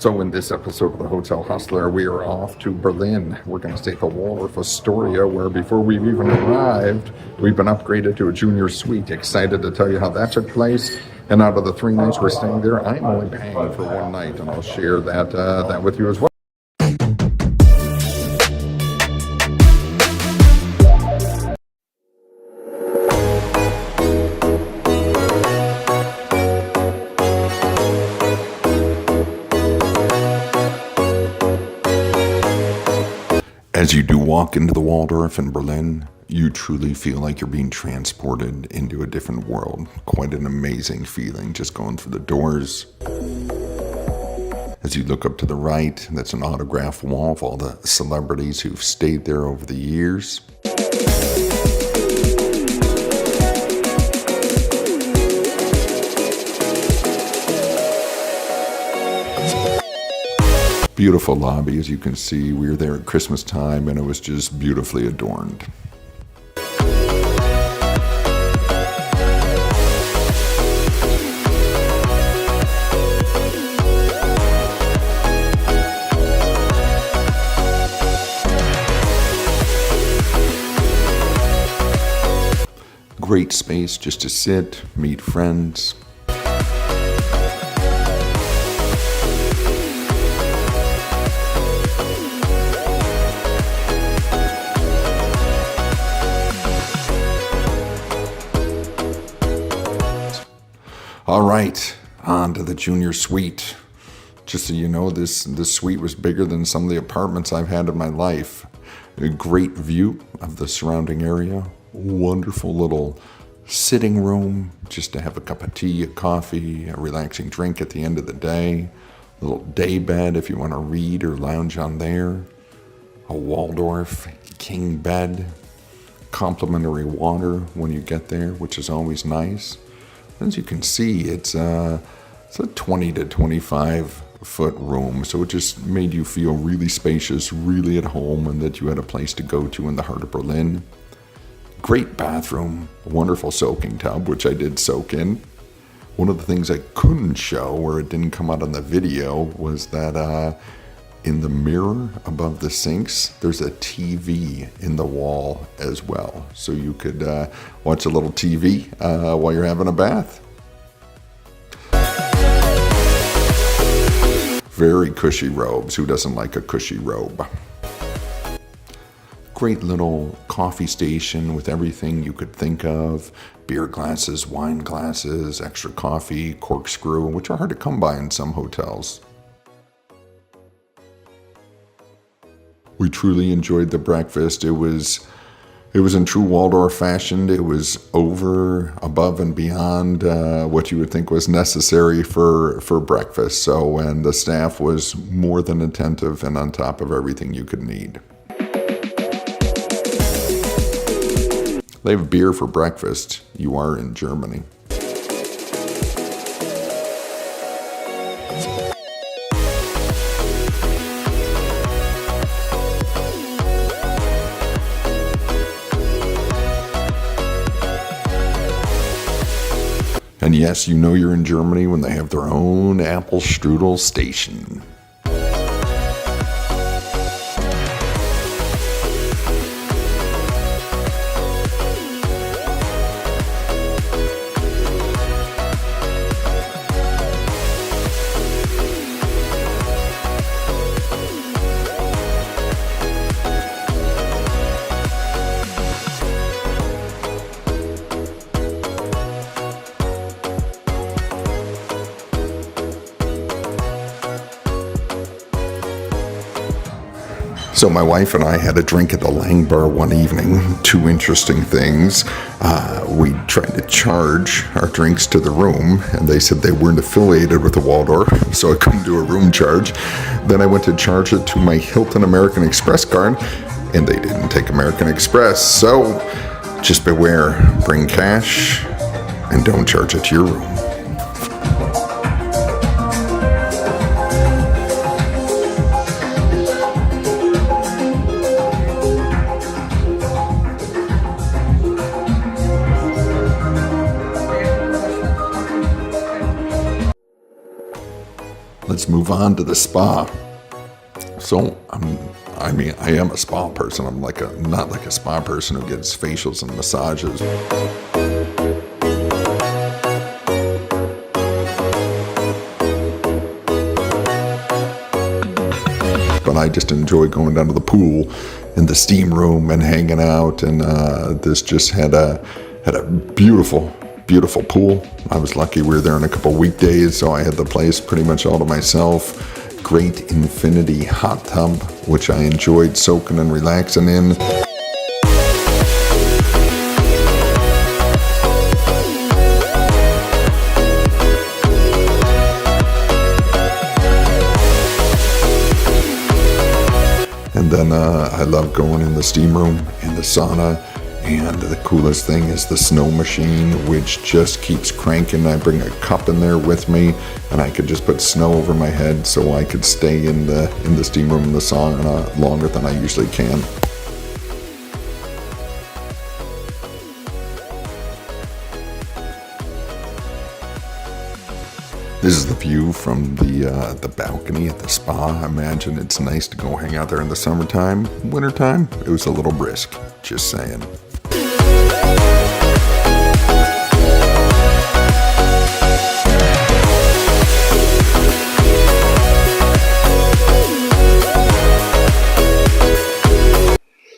So in this episode of the Hotel Hustler, we are off to Berlin. We're going to stay at the Waldorf Astoria, where before we've even arrived, we've been upgraded to a junior suite. Excited to tell you how that took place. And out of the 3 nights we're staying there, I'm only paying for 1 night, and I'll share that with you as well. As you do walk into the Waldorf in Berlin, you truly feel like you're being transported into a different world. Quite an amazing feeling just going through the doors. As you look up to the right, that's an autograph wall of all the celebrities who've stayed there over the years. Beautiful lobby, as you can see. We were there at Christmas time and it was just beautifully adorned. Great space just to sit, meet friends. All right, on to the junior suite. Just so you know, this suite was bigger than some of the apartments I've had in my life. A great view of the surrounding area. Wonderful little sitting room, just to have a cup of tea, a coffee, a relaxing drink at the end of the day. A little day bed if you want to read or lounge on there. A Waldorf king bed. Complimentary water when you get there, which is always nice. As you can see, it's a 20 to 25 foot room, so it just made you feel really spacious, really at home, and that you had a place to go to in the heart of Berlin. Great bathroom, wonderful soaking tub, which I did soak in. One of the things I couldn't show, or it didn't come out on the video, was that in the mirror above the sinks, there's a TV in the wall as well. So you could watch a little TV while you're having a bath. Very cushy robes. Who doesn't like a cushy robe? Great little coffee station with everything you could think of. Beer glasses, wine glasses, extra coffee, corkscrew, which are hard to come by in some hotels. We truly enjoyed the breakfast. It was in true Waldorf fashion. It was over, above, and beyond what you would think was necessary for breakfast. And the staff was more than attentive and on top of everything you could need. They have beer for breakfast. You are in Germany. And yes, you know you're in Germany when they have their own apple strudel station. So my wife and I had a drink at the Lang Bar one evening. 2 interesting things. We tried to charge our drinks to the room, and they said they weren't affiliated with the Waldorf, so I couldn't do a room charge. Then I went to charge it to my Hilton American Express card, and they didn't take American Express. So just beware, bring cash, and don't charge it to your room. Let's move move on to the spa. So I am a spa person. I'm not like a spa person who gets facials and massages. But I just enjoy going down to the pool in the steam room and hanging out. And this just had a beautiful pool. I was lucky we were there on a couple weekdays, so I had the place pretty much all to myself. Great infinity hot tub, which I enjoyed soaking and relaxing in. And then I love going in the steam room, in the sauna. And the coolest thing is the snow machine, which just keeps cranking. I bring a cup in there with me, and I could just put snow over my head so I could stay in the steam room in the sauna longer than I usually can. This is the view from the balcony at the spa. I imagine it's nice to go hang out there in the summertime. Wintertime, it was a little brisk, just saying.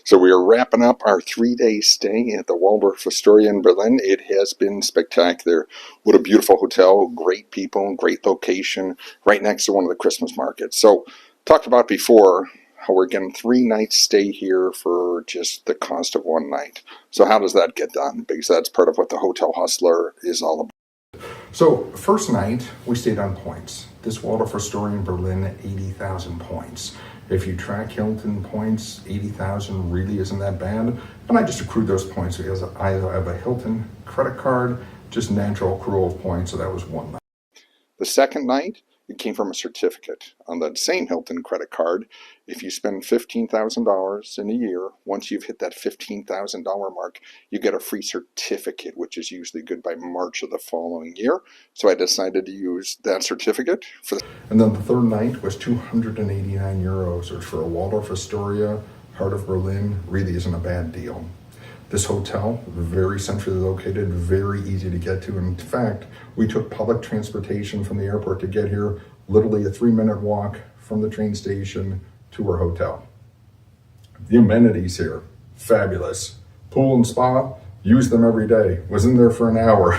So we are wrapping up our 3-day stay at the Waldorf Astoria in Berlin. It has been spectacular. What a beautiful hotel, great people, great location, right next to one of the Christmas markets. So talked about before how we're getting 3 nights stay here for just the cost of 1 night. So how does that get done? Because that's part of what the Hotel Hustler is all about. So first night, we stayed on points. This Waldorf Astoria in Berlin, 80,000 points. If you track Hilton points, 80,000 really isn't that bad. And I just accrued those points because I have a Hilton credit card, just natural accrual of points, so that was 1 night. The second night, it came from a certificate on that same Hilton credit card. If you spend $15,000 in a year, once you've hit that $15,000 mark, you get a free certificate, which is usually good by March of the following year. So I decided to use that certificate for. And then the third night was 289 euros, which for a Waldorf Astoria, heart of Berlin, really isn't a bad deal. This hotel, very centrally located, very easy to get to. In fact, we took public transportation from the airport to get here, literally a 3-minute walk from the train station to our hotel. The amenities here, fabulous. Pool and spa, use them every day. Was in there for an hour.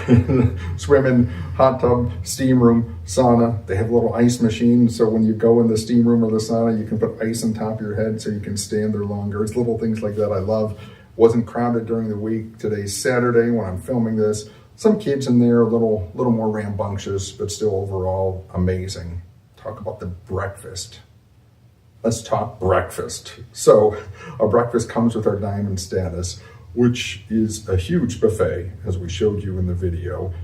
Swimming, hot tub, steam room, sauna. They have a little ice machine, so when you go in the steam room or the sauna, you can put ice on top of your head so you can stand there longer. It's little things like that I love. Wasn't crowded during the week. Today's Saturday when I'm filming this. Some kids in there, a little more rambunctious, but still overall amazing. Talk about the breakfast. Let's talk breakfast. So our breakfast comes with our diamond status, which is a huge buffet, as we showed you in the video.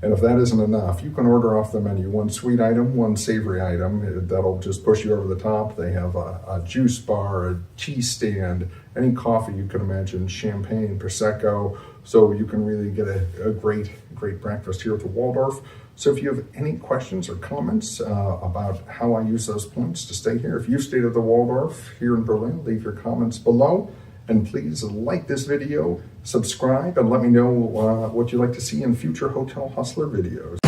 And if that isn't enough, you can order off the menu 1 sweet item, 1 savory item. That'll just push you over the top. They have a juice bar, a tea stand, any coffee you can imagine, champagne, Prosecco. So you can really get a great breakfast here at the Waldorf. So if you have any questions or comments about how I use those points to stay here, if you've stayed at the Waldorf here in Berlin, leave your comments below. And please like this video, subscribe, and let me know what you'd like to see in future Hotel Hustler videos.